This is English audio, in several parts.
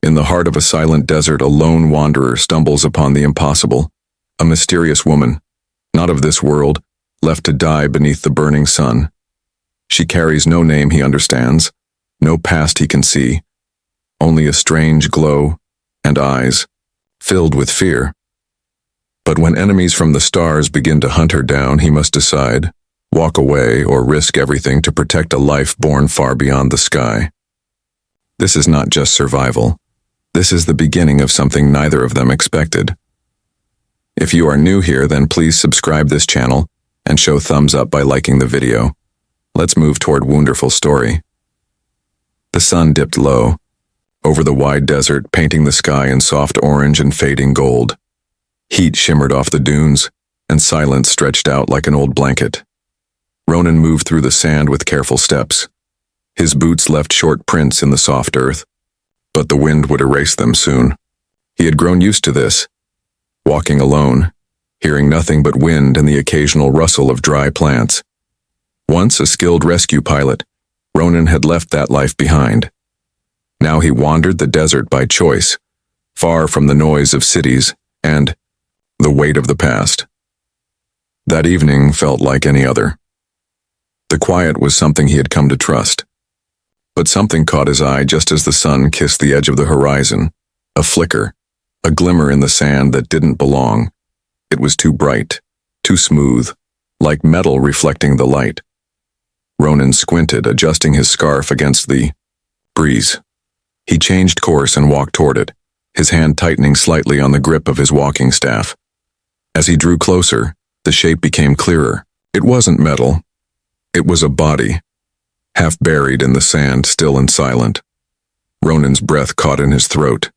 In the heart of a silent desert, a lone wanderer stumbles upon the impossible. A mysterious woman, not of this world, left to die beneath the burning sun. She carries no name he understands, no past he can see, only a strange glow and eyes filled with fear. But when enemies from the stars begin to hunt her down, he must decide, walk away or risk everything to protect a life born far beyond the sky. This is not just survival. This is the beginning of something neither of them expected. If you are new here, then please subscribe this channel and show thumbs up by liking the video. Let's move toward wonderful story. The sun dipped low over the wide desert, painting the sky in soft orange and fading gold. Heat shimmered off the dunes, and silence stretched out like an old blanket. Ronan moved through the sand with careful steps. His boots left short prints in the soft earth, but the wind would erase them soon. He had grown used to this, walking alone, hearing nothing but wind and the occasional rustle of dry plants. Once a skilled rescue pilot, Ronan had left that life behind. Now he wandered the desert by choice, far from the noise of cities and the weight of the past. That evening felt like any other. The quiet was something he had come to trust. But something caught his eye just as the sun kissed the edge of the horizon. A flicker, a glimmer in the sand that didn't belong. It was too bright, too smooth, like metal reflecting the light. Ronan squinted, adjusting his scarf against the breeze. He changed course and walked toward it, his hand tightening slightly on the grip of his walking staff. As he drew closer, the shape became clearer. It wasn't metal. It was a body, half buried in the sand, still and silent. Ronan's breath caught in his throat.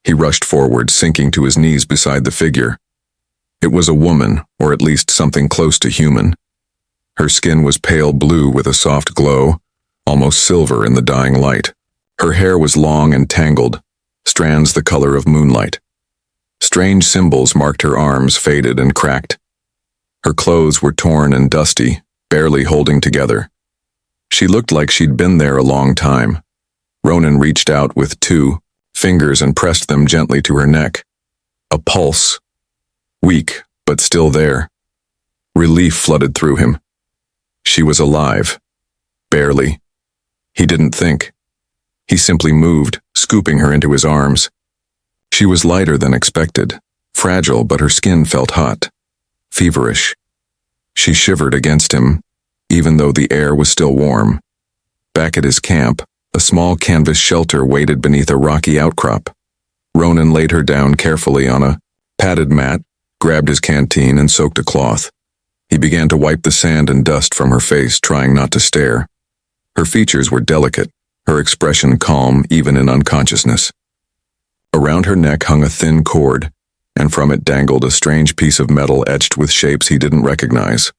He rushed forward, sinking to his knees beside the figure. It was a woman, or at least something close to human. Her skin was pale blue with a soft glow, almost silver in the dying light. Her hair was long and tangled, strands the color of moonlight. Strange symbols marked her arms, faded and cracked. Her clothes were torn and dusty, barely holding together. She looked like she'd been there a long time. Ronan reached out with 2 fingers and pressed them gently to her neck. A pulse, weak but still there. Relief flooded through him. She was alive. Barely. He didn't think. He simply moved, scooping her into his arms. She was lighter than expected, fragile, but her skin felt hot, feverish. She shivered against him, even though the air was still warm. Back at his camp, a small canvas shelter waited beneath a rocky outcrop. Ronan laid her down carefully on a padded mat, grabbed his canteen and soaked a cloth. He began to wipe the sand and dust from her face, trying not to stare. Her features were delicate, her expression calm even in unconsciousness. Around her neck hung a thin cord, and from it dangled a strange piece of metal etched with shapes he didn't recognize.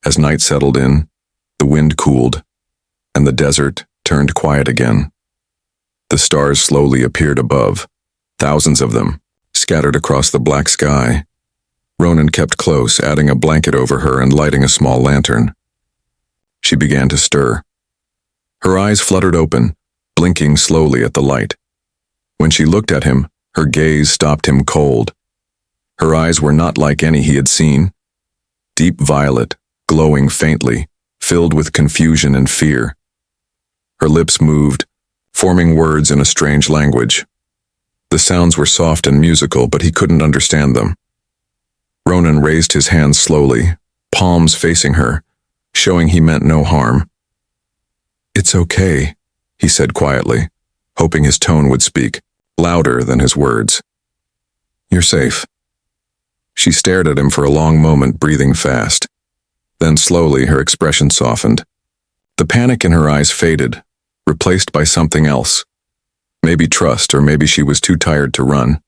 As night settled in, the wind cooled, and the desert turned quiet again. The stars slowly appeared above, thousands of them, scattered across the black sky. Ronan kept close, adding a blanket over her and lighting a small lantern. She began to stir. Her eyes fluttered open, blinking slowly at the light. When she looked at him, her gaze stopped him cold. Her eyes were not like any he had seen. Deep violet, glowing faintly, filled with confusion and fear. Her lips moved, forming words in a strange language. The sounds were soft and musical, but he couldn't understand them. Ronan raised his hands slowly, palms facing her, showing he meant no harm. "It's okay," he said quietly, hoping his tone would speak, louder than his words. "You're safe." She stared at him for a long moment, breathing fast. Then slowly her expression softened. The panic in her eyes faded, replaced by something else. Maybe trust, or maybe she was too tired to run.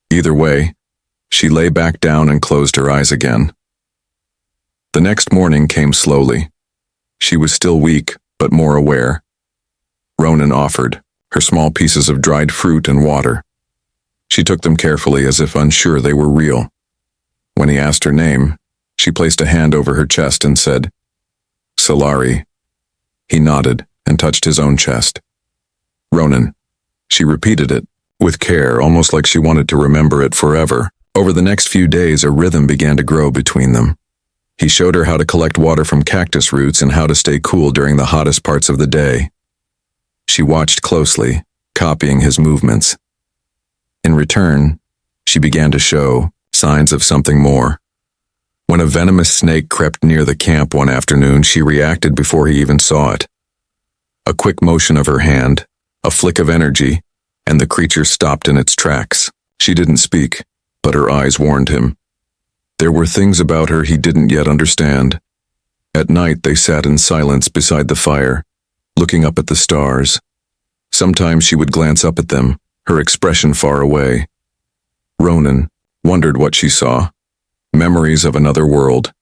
Either way, she lay back down and closed her eyes again. The next morning came slowly. She was still weak, but more aware. Ronan offered her small pieces of dried fruit and water. She took them carefully, as if unsure they were real. When he asked her name, she placed a hand over her chest and said, "Solari." He nodded and touched his own chest. "Ronan," She repeated it, with care, almost like she wanted to remember it forever. Over the next few days, a rhythm began to grow between them. He showed her how to collect water from cactus roots and how to stay cool during the hottest parts of the day. She watched closely, copying his movements. In return, she began to show signs of something more. When a venomous snake crept near the camp one afternoon, she reacted before he even saw it. A quick motion of her hand, a flick of energy, and the creature stopped in its tracks. She didn't speak, but her eyes warned him. There were things about her he didn't yet understand. At night they sat in silence beside the fire, looking up at the stars. Sometimes she would glance up at them, her expression far away. Ronan wondered what she saw. Memories of another world,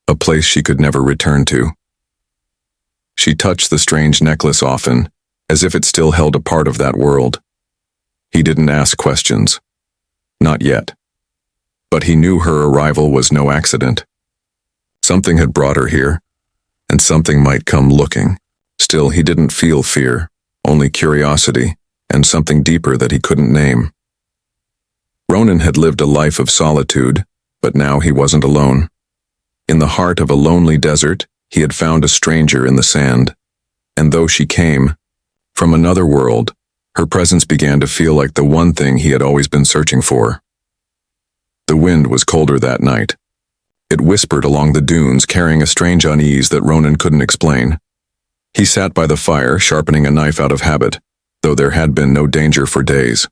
a place she could never return to. She touched the strange necklace often, as if it still held a part of that world. He didn't ask questions. Not yet. But he knew her arrival was no accident. Something had brought her here, and something might come looking. Still, he didn't feel fear, only curiosity, and something deeper that he couldn't name. Ronan had lived a life of solitude, but now he wasn't alone. In the heart of a lonely desert, he had found a stranger in the sand. And though she came from another world, her presence began to feel like the one thing he had always been searching for. The wind was colder that night. It whispered along the dunes, carrying a strange unease that Ronan couldn't explain. He sat by the fire, sharpening a knife out of habit, though there had been no danger for days.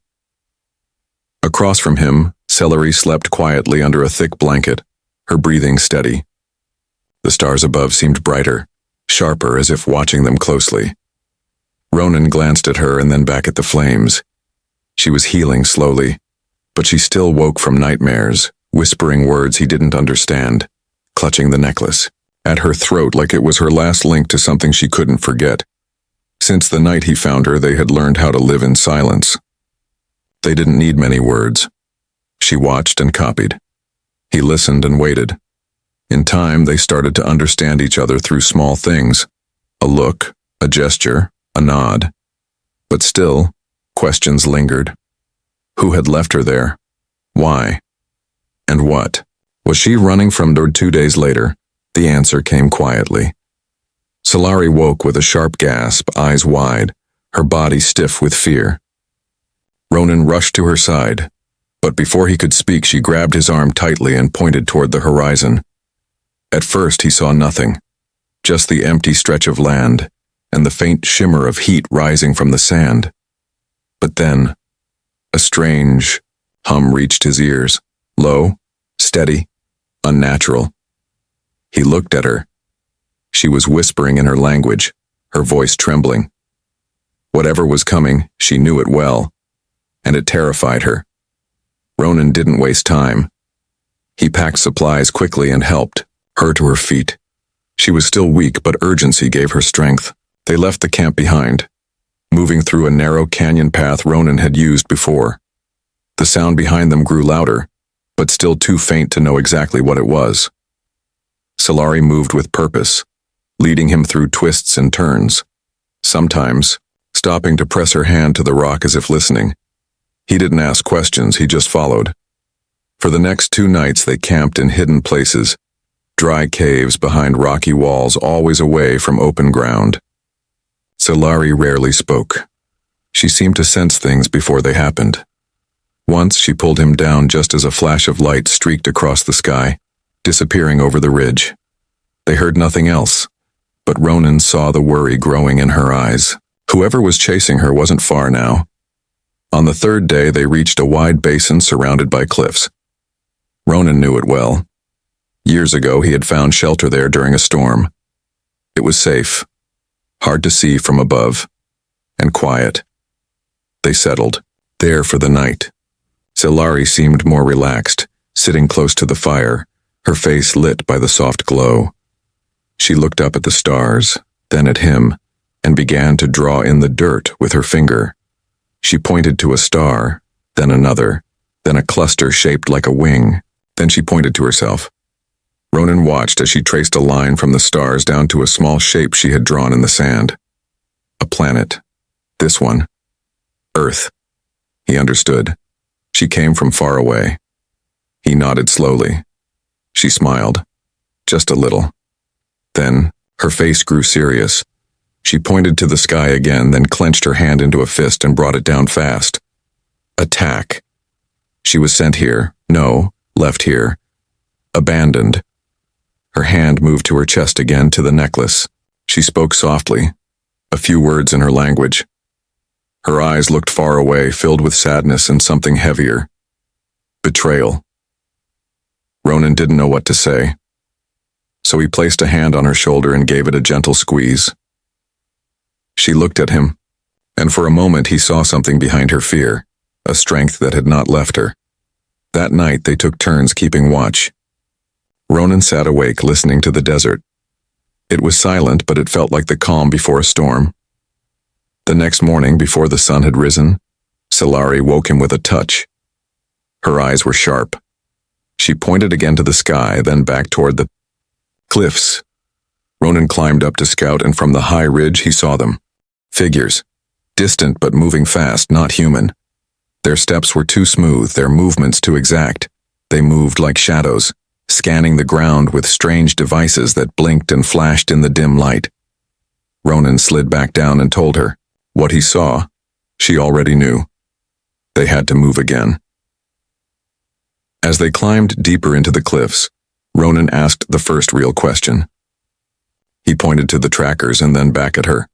Across from him, Celery slept quietly under a thick blanket, her breathing steady. The stars above seemed brighter, sharper, as if watching them closely. Ronan glanced at her and then back at the flames. She was healing slowly, but she still woke from nightmares, whispering words he didn't understand, clutching the necklace at her throat like it was her last link to something she couldn't forget. Since the night he found her, they had learned how to live in silence. They didn't need many words. She watched and copied. He listened and waited. In time, they started to understand each other through small things. A look, a gesture, a nod. But still, questions lingered. Who had left her there? Why? And what? Was she running from Dord 2 days later? The answer came quietly. Solari woke with a sharp gasp, eyes wide, her body stiff with fear. Ronan rushed to her side, but before he could speak, she grabbed his arm tightly and pointed toward the horizon. At first, he saw nothing, just the empty stretch of land and the faint shimmer of heat rising from the sand. But then, a strange hum reached his ears, low, steady, unnatural. He looked at her. She was whispering in her language, her voice trembling. Whatever was coming, she knew it well, and it terrified her. Ronan didn't waste time. He packed supplies quickly and helped her to her feet. She was still weak, but urgency gave her strength. They left the camp behind, moving through a narrow canyon path Ronan had used before. The sound behind them grew louder, but still too faint to know exactly what it was. Solari moved with purpose, leading him through twists and turns, sometimes stopping to press her hand to the rock as if listening. He didn't ask questions, he just followed. For the next 2 nights they camped in hidden places, dry caves behind rocky walls, always away from open ground. Solari rarely spoke. She seemed to sense things before they happened. Once she pulled him down just as a flash of light streaked across the sky, disappearing over the ridge. They heard nothing else, but Ronan saw the worry growing in her eyes. Whoever was chasing her wasn't far now. On the 3rd day, they reached a wide basin surrounded by cliffs. Ronan knew it well. Years ago, he had found shelter there during a storm. It was safe, hard to see from above, and quiet. They settled there for the night. Solari seemed more relaxed, sitting close to the fire, her face lit by the soft glow. She looked up at the stars, then at him, and began to draw in the dirt with her finger. She pointed to a star, then another, then a cluster shaped like a wing. Then she pointed to herself. Ronan watched as she traced a line from the stars down to a small shape she had drawn in the sand. A planet. This one. Earth. He understood. She came from far away. He nodded slowly. She smiled. Just a little. Then, her face grew serious. She pointed to the sky again, then clenched her hand into a fist and brought it down fast. Attack. She was sent here. No, left here. Abandoned. Her hand moved to her chest again, to the necklace. She spoke softly, a few words in her language. Her eyes looked far away, filled with sadness and something heavier. Betrayal. Ronan didn't know what to say, so he placed a hand on her shoulder and gave it a gentle squeeze. She looked at him, and for a moment he saw something behind her fear, a strength that had not left her. That night they took turns keeping watch. Ronan sat awake, listening to the desert. It was silent, but it felt like the calm before a storm. The next morning, before the sun had risen, Solari woke him with a touch. Her eyes were sharp. She pointed again to the sky, then back toward the cliffs. Ronan climbed up to scout, and from the high ridge he saw them. Figures. Distant but moving fast, not human. Their steps were too smooth, their movements too exact. They moved like shadows, scanning the ground with strange devices that blinked and flashed in the dim light. Ronan slid back down and told her. What he saw, she already knew. They had to move again. As they climbed deeper into the cliffs, Ronan asked the first real question. He pointed to the trackers and then back at her.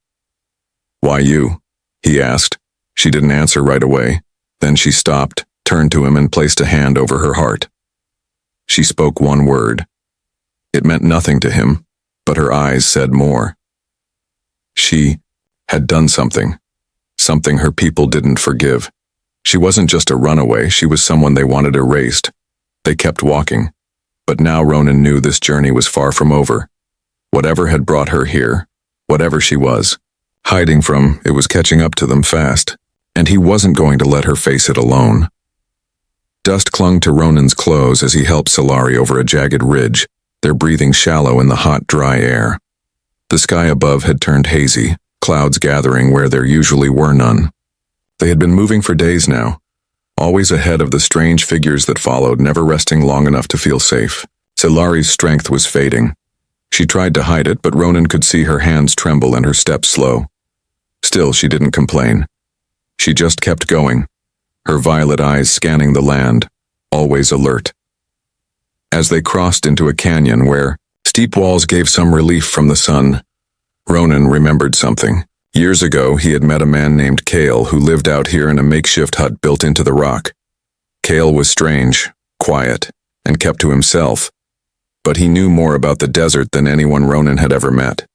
Why you? He asked. She didn't answer right away. Then she stopped, turned to him and placed a hand over her heart. She spoke one word. It meant nothing to him, but her eyes said more. She had done something her people didn't forgive. She wasn't just a runaway, she was someone they wanted erased. They kept walking, but now Ronan knew this journey was far from over. Whatever had brought her here, whatever she was hiding from, it was catching up to them fast, and he wasn't going to let her face it alone. Dust clung to Ronan's clothes as he helped Solari over a jagged ridge, their breathing shallow in the hot, dry air. The sky above had turned hazy, clouds gathering where there usually were none. They had been moving for days now, always ahead of the strange figures that followed, never resting long enough to feel safe. Solari's strength was fading. She tried to hide it, but Ronan could see her hands tremble and her steps slow. Still, she didn't complain. She just kept going, her violet eyes scanning the land, always alert. As they crossed into a canyon where steep walls gave some relief from the sun, Ronan remembered something. Years ago, he had met a man named Kale who lived out here in a makeshift hut built into the rock. Kale was strange, quiet, and kept to himself, but he knew more about the desert than anyone Ronan had ever met.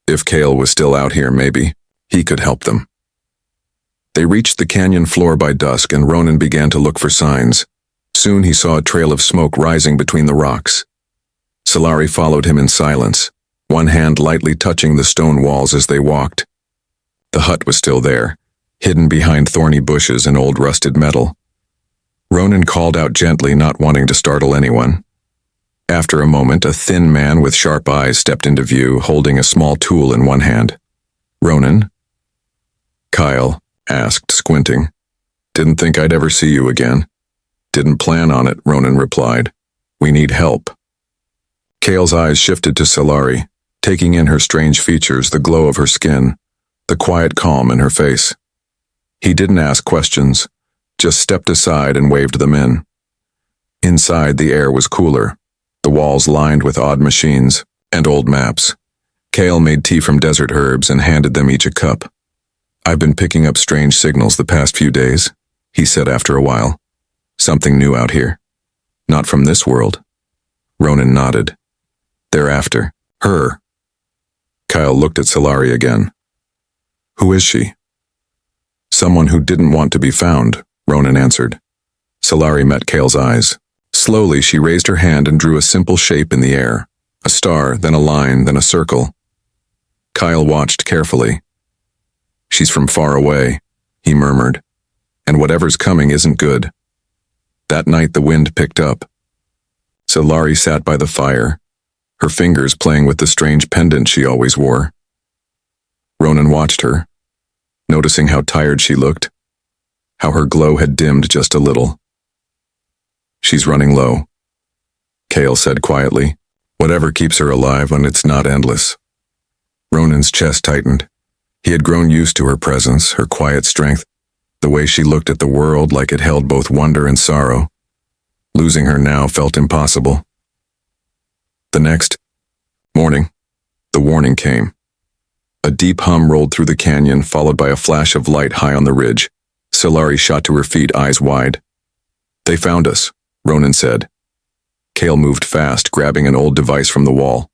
If Kale was still out here, maybe he could help them. They reached the canyon floor by dusk, and Ronan began to look for signs. Soon he saw a trail of smoke rising between the rocks. Solari followed him in silence, one hand lightly touching the stone walls as they walked. The hut was still there, hidden behind thorny bushes and old rusted metal. Ronan called out gently, not wanting to startle anyone. After a moment, a thin man with sharp eyes stepped into view, holding a small tool in one hand. Ronan? Kyle asked, squinting. Didn't think I'd ever see you again. Didn't plan on it, Ronan replied. We need help. Kale's eyes shifted to Solari, taking in her strange features, the glow of her skin, the quiet calm in her face. He didn't ask questions, just stepped aside and waved them in. Inside, the air was cooler, the walls lined with odd machines and old maps. Kale made tea from desert herbs and handed them each a cup. I've been picking up strange signals the past few days, he said after a while. Something new out here. Not from this world. Ronan nodded. Thereafter, her. Kyle looked at Solari again. Who is she? Someone who didn't want to be found, Ronan answered. Solari met Kale's eyes. Slowly, she raised her hand and drew a simple shape in the air. A star, then a line, then a circle. Kyle watched carefully. She's from far away, he murmured, and whatever's coming isn't good. That night the wind picked up. Solari sat by the fire, her fingers playing with the strange pendant she always wore. Ronan watched her, noticing how tired she looked. how her glow had dimmed just a little. "She's running low," Kale said quietly. "Whatever keeps her alive when it's not endless." Ronan's chest tightened. He had grown used to her presence, her quiet strength, the way she looked at the world like it held both wonder and sorrow. Losing her now felt impossible. The next morning, the warning came. A deep hum rolled through the canyon, followed by a flash of light high on the ridge. Solari shot to her feet, eyes wide. "They found us," Ronan said. Kale moved fast, grabbing an old device from the wall.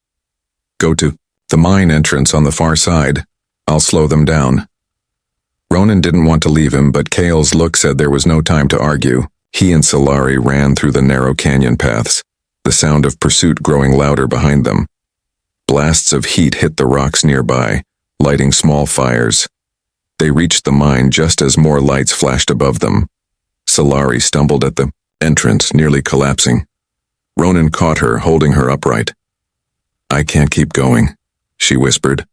"Go to the mine entrance on the far side. I'll slow them down." Ronan didn't want to leave him, but Kale's look said there was no time to argue. He and Solari ran through the narrow canyon paths, the sound of pursuit growing louder behind them. Blasts of heat hit the rocks nearby, lighting small fires. They reached the mine just as more lights flashed above them. Solari stumbled at the entrance, nearly collapsing. Ronan caught her, holding her upright. "I can't keep going," she whispered.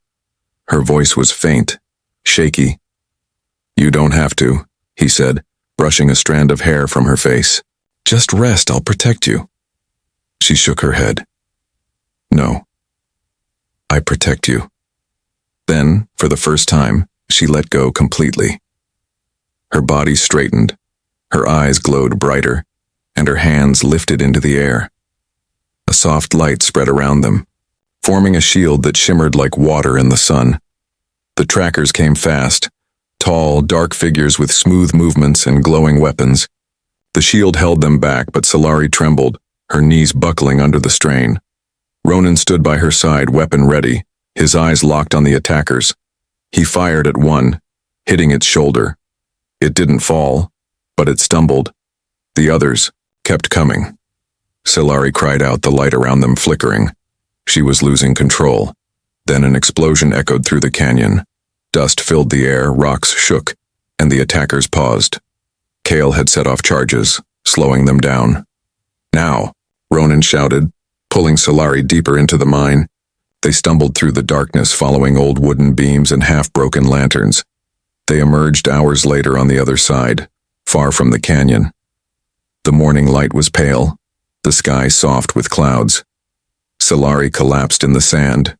Her voice was faint, shaky. "You don't have to," he said, brushing a strand of hair from her face. "Just rest, I'll protect you." She shook her head. "No. I protect you." Then, for the first time, she let go completely. Her body straightened, her eyes glowed brighter, and her hands lifted into the air. A soft light spread around them, forming a shield that shimmered like water in the sun. The trackers came fast, tall, dark figures with smooth movements and glowing weapons. The shield held them back, but Solari trembled, her knees buckling under the strain. Ronan stood by her side, weapon ready, his eyes locked on the attackers. He fired at one, hitting its shoulder. It didn't fall, but it stumbled. The others kept coming. Solari cried out, the light around them flickering. She was losing control. Then an explosion echoed through the canyon. Dust filled the air, rocks shook, and the attackers paused. Kale had set off charges, slowing them down. "Now," Ronan shouted, pulling Solari deeper into the mine. They stumbled through the darkness, following old wooden beams and half-broken lanterns. They emerged hours later on the other side, far from the canyon. The morning light was pale, the sky soft with clouds. Solari collapsed in the sand.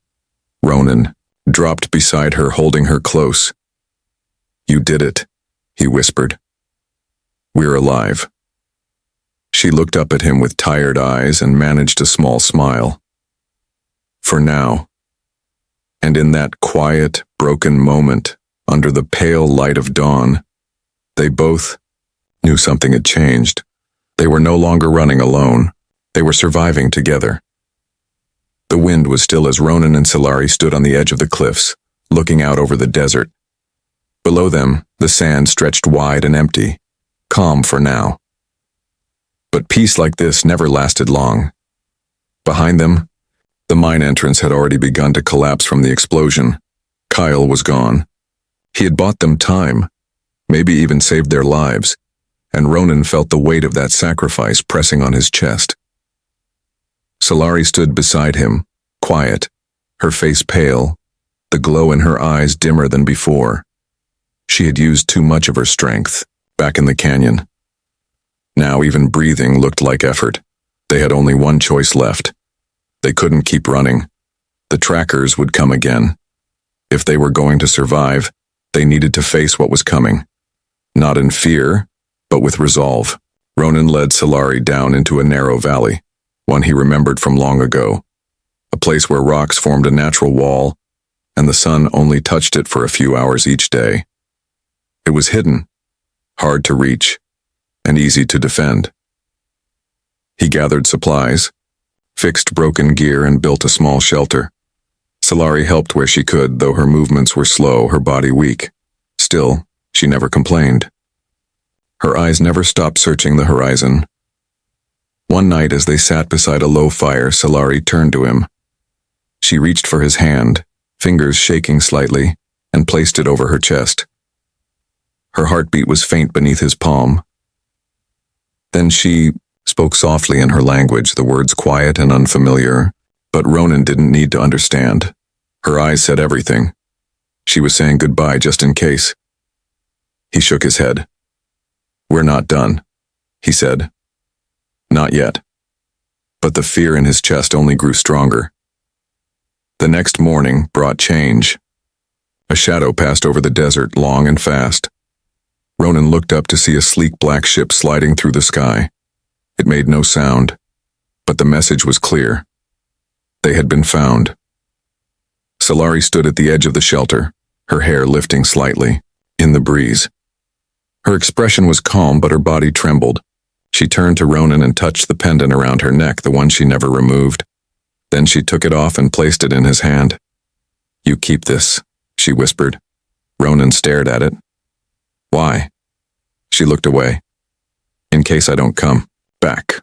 Ronan dropped beside her, holding her close. "You did it," he whispered. "We're alive." She looked up at him with tired eyes and managed a small smile. For now. And in that quiet, broken moment, under the pale light of dawn, they both knew something had changed. They were no longer running alone. They were surviving together. The wind was still as Ronan and Solari stood on the edge of the cliffs, looking out over the desert. Below them, the sand stretched wide and empty, calm for now. But peace like this never lasted long. Behind them, the mine entrance had already begun to collapse from the explosion. Kyle was gone. He had bought them time, maybe even saved their lives, and Ronan felt the weight of that sacrifice pressing on his chest. Solari stood beside him, quiet, her face pale, the glow in her eyes dimmer than before. She had used too much of her strength, back in the canyon. Now even breathing looked like effort. They had only one choice left. They couldn't keep running. The trackers would come again. If they were going to survive, they needed to face what was coming. Not in fear, but with resolve. Ronan led Solari down into a narrow valley, one he remembered from long ago, a place where rocks formed a natural wall, and the sun only touched it for a few hours each day. It was hidden, hard to reach, and easy to defend. He gathered supplies, fixed broken gear, and built a small shelter. Solari helped where she could, though her movements were slow, her body weak. Still, she never complained. Her eyes never stopped searching the horizon. One night, as they sat beside a low fire, Solari turned to him. She reached for his hand, fingers shaking slightly, and placed it over her chest. Her heartbeat was faint beneath his palm. Then she spoke softly in her language, the words quiet and unfamiliar, but Ronan didn't need to understand. Her eyes said everything. She was saying goodbye just in case. He shook his head. "We're not done," he said. "Not yet." But the fear in his chest only grew stronger. The next morning brought change. A shadow passed over the desert, long and fast. Ronan looked up to see a sleek black ship sliding through the sky. It made no sound, but the message was clear. They had been found. Solari stood at the edge of the shelter, her hair lifting slightly, in the breeze. Her expression was calm, but her body trembled. She turned to Ronan and touched the pendant around her neck, the one she never removed. Then she took it off and placed it in his hand. "You keep this," she whispered. Ronan stared at it. "Why?" She looked away. "In case I don't come back."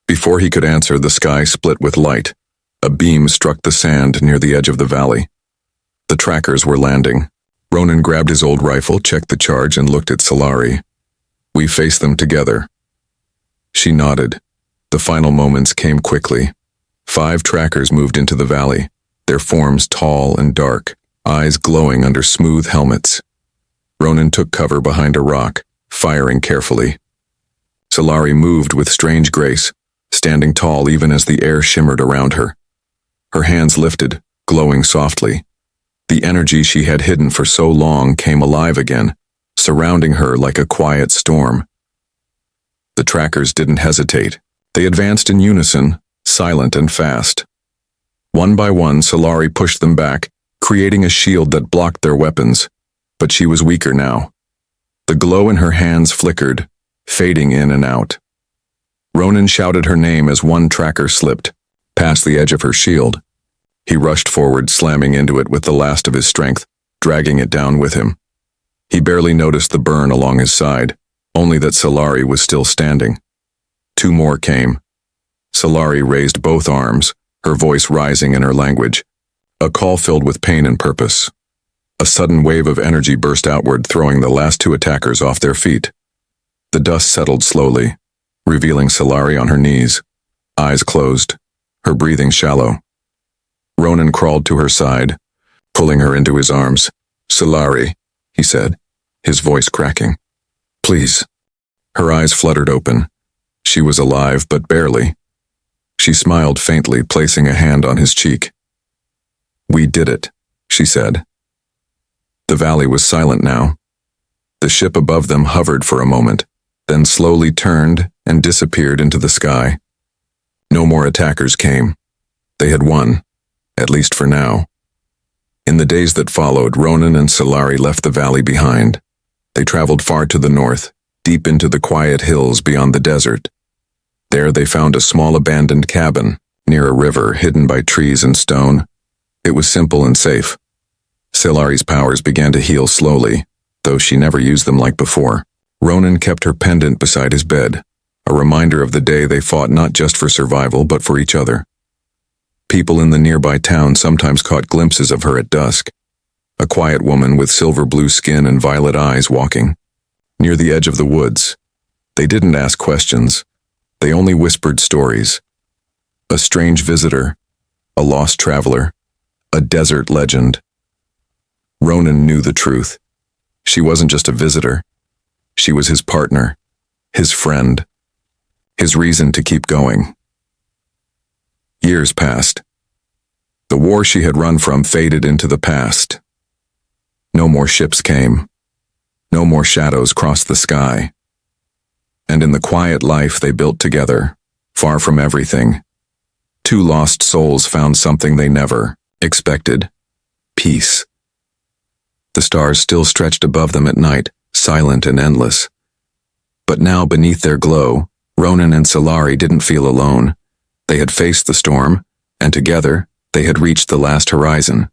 Before he could answer, the sky split with light. A beam struck the sand near the edge of the valley. The trackers were landing. Ronan grabbed his old rifle, checked the charge, and looked at Solari. "We faced them together." She nodded. The final moments came quickly. 5 trackers moved into the valley, their forms tall and dark, eyes glowing under smooth helmets. Ronan took cover behind a rock, firing carefully. Solari moved with strange grace, standing tall even as the air shimmered around her. Her hands lifted, glowing softly. The energy she had hidden for so long came alive again, surrounding her like a quiet storm. The trackers didn't hesitate. They advanced in unison, silent and fast. One by one, Solari pushed them back, creating a shield that blocked their weapons. But she was weaker now. The glow in her hands flickered, fading in and out. Ronan shouted her name as one tracker slipped, past the edge of her shield. He rushed forward, slamming into it with the last of his strength, dragging it down with him. He barely noticed the burn along his side, only that Solari was still standing. 2 more came. Solari raised both arms, her voice rising in her language, a call filled with pain and purpose. A sudden wave of energy burst outward, throwing the last 2 attackers off their feet. The dust settled slowly, revealing Solari on her knees, eyes closed, her breathing shallow. Ronan crawled to her side, pulling her into his arms. "Solari," he said, his voice cracking. "Please." Her eyes fluttered open. She was alive, but barely. She smiled faintly, placing a hand on his cheek. "We did it," she said. The valley was silent now. The ship above them hovered for a moment, then slowly turned and disappeared into the sky. No more attackers came. They had won, at least for now. In the days that followed, Ronan and Solari left the valley behind. They traveled far to the north, deep into the quiet hills beyond the desert. There they found a small abandoned cabin, near a river hidden by trees and stone. It was simple and safe. Solari's powers began to heal slowly, though she never used them like before. Ronan kept her pendant beside his bed, a reminder of the day they fought not just for survival but for each other. People in the nearby town sometimes caught glimpses of her at dusk, a quiet woman with silver-blue skin and violet eyes walking near the edge of the woods. They didn't ask questions. They only whispered stories. A strange visitor, a lost traveler, a desert legend. Ronan knew the truth. She wasn't just a visitor. She was his partner, his friend, his reason to keep going. Years passed. The war she had run from faded into the past. No more ships came. No more shadows crossed the sky. And in the quiet life they built together, far from everything, 2 lost souls found something they never expected: peace. The stars still stretched above them at night, silent and endless. But now, beneath their glow, Ronan and Solari didn't feel alone. They had faced the storm, and together, they had reached the last horizon.